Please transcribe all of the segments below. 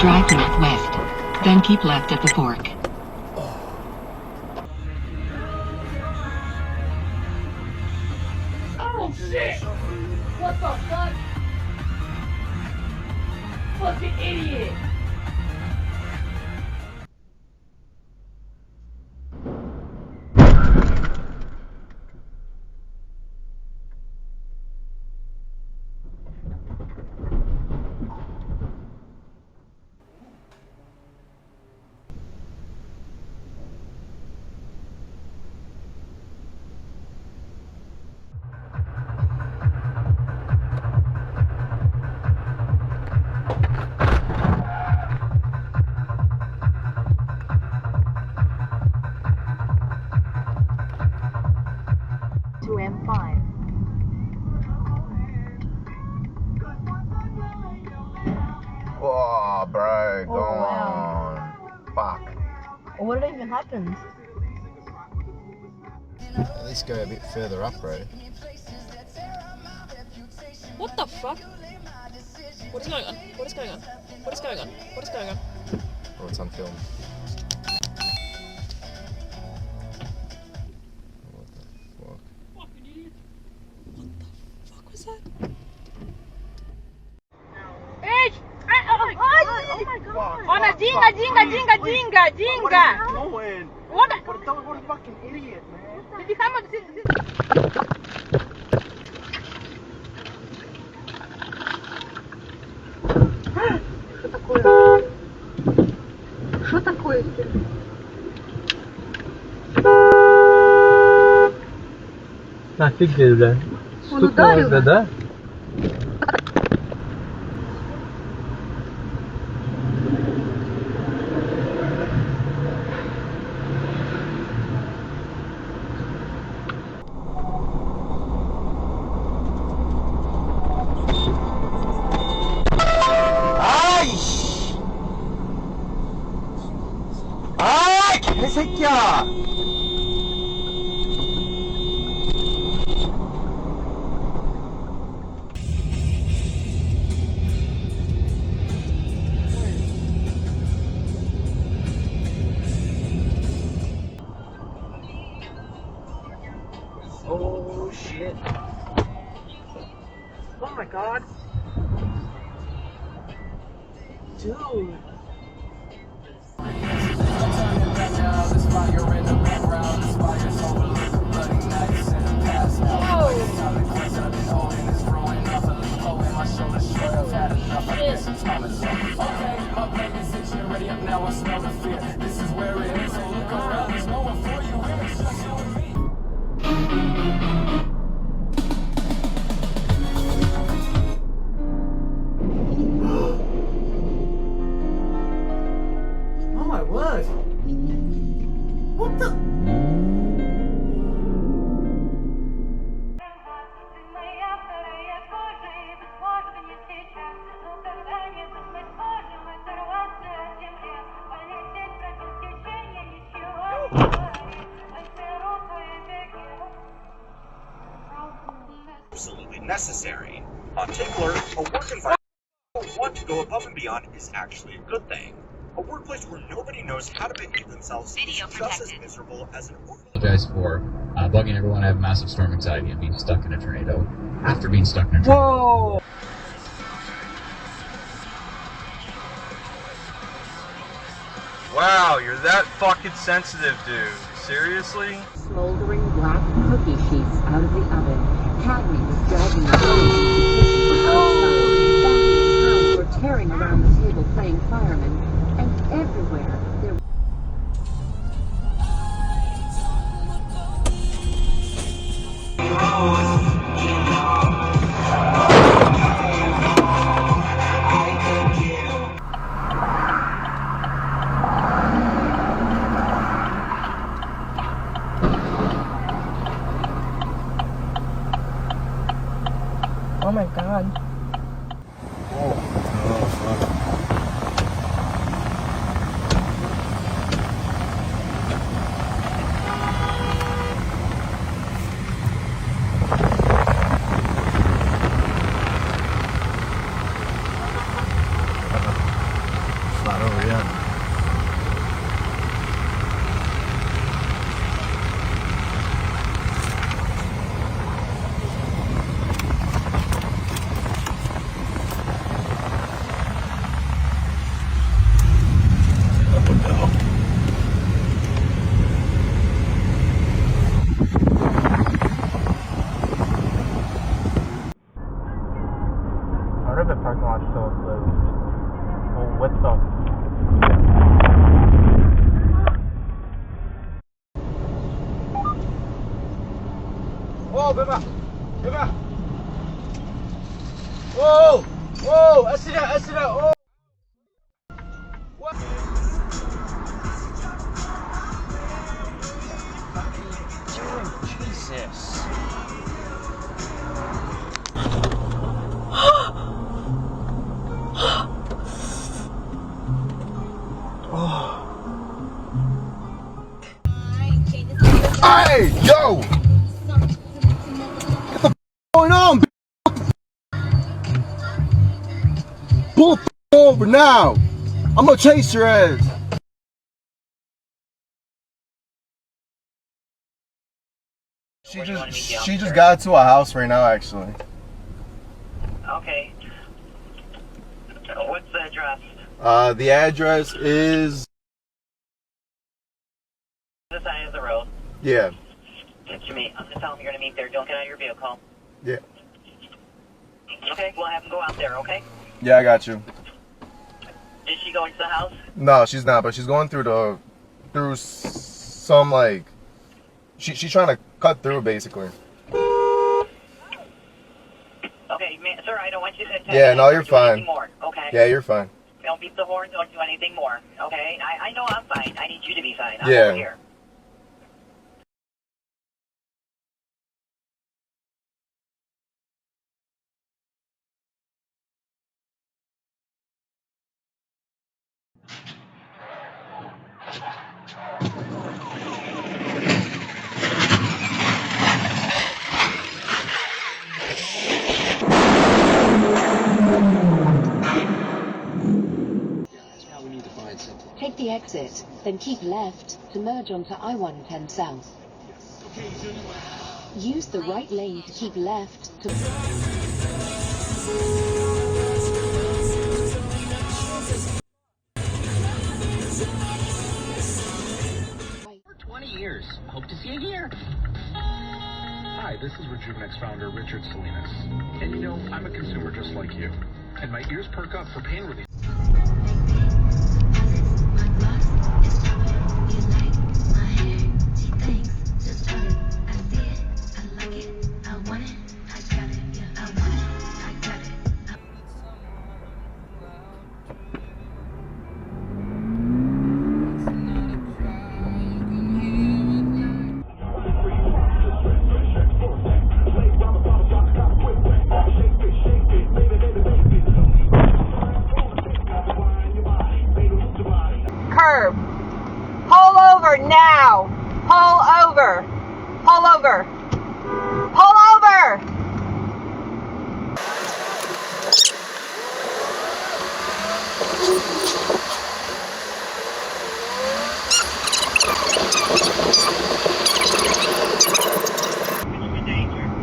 Drive northwest, then keep left at the fork. Oh shit! What the fuck? Fucking idiot! To M5. Oh, bro, go wow. on. Fuck. What even happened? At least go a bit further up, bro. What the fuck? What is going on? What is going on? What is going on? What is going on? Oh, it's on film. What the fuck? Fucking idiot. What the fuck was that? Bitch! Oh my god! On a jinga! What are you doing? What a What a fucking idiot, man. Что такое? Нафиг, да? Он ударил? Да? 아, 개새끼야! Oh shit. Oh my god. Dude. Oh my word! What the? Absolutely necessary. On Tickler, a work environment where people want to go above and beyond is actually a good thing. A workplace where nobody knows how to behave themselves is just as miserable as an Apologize for bugging everyone. I have massive storm anxiety and being stuck in a tornado after being stuck in a tornado. Whoa! Wow, you're that fucking sensitive, dude. Seriously? Smoldering black cookie sheets out of the oven. Cadney was dragging the bowl into the kitchen from outside. Bonnie and Hal were tearing around the table playing firemen, and everywhere there Oh my god. Oh, beba! Beba! Oh! Oh! Asira! Asira! Oh! What? Jesus. Hey, yo! What the f going on? Pull the over now! I'm gonna chase your ass! She just got to a house right now, actually. Okay. What's the address? The address is... This side of the road. Yeah. Get you meet. I'm just telling them you're gonna meet there. Don't get out of your vehicle. Yeah. Okay, we'll have them go out there, okay? Yeah, I got you. Is she going to the house? No, she's not, but she's going through some, like... She's trying to cut through, basically. Okay, sir, I don't want you to... Yeah, no, you're fine. More, okay? Yeah, you're fine. Don't beat the horn, don't do anything more, okay? I know I'm fine. I need you to be fine. I'm Yeah. over here. Take the exit, then keep left to merge onto I-110 South. Use the right lane to keep left to... For 20 years. Hope to see you here. Hi, this is Rejuvenex founder Richard Salinas. And you know, I'm a consumer just like you. And my ears perk up for pain relief. Curb. Pull over now. Pull over. Pull over. Pull over.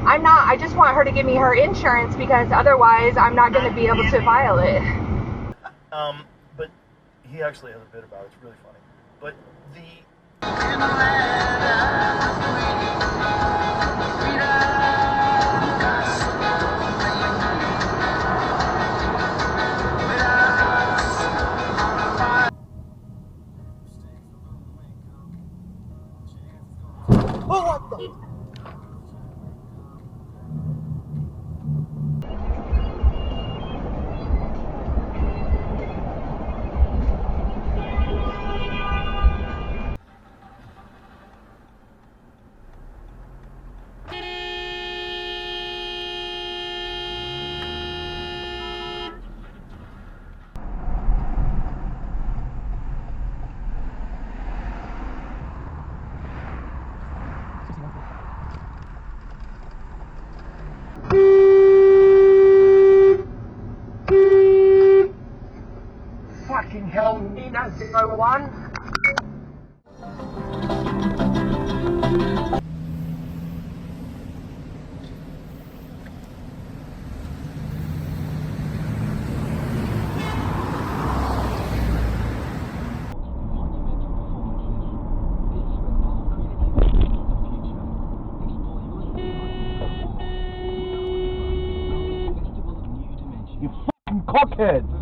I'm not. I just want her to give me her insurance because otherwise I'm not going to be able to file it. But he actually has a bit about it. It's really funny. But the... Oh, what the... Fucking hell, Nina 01. You fucking cockhead!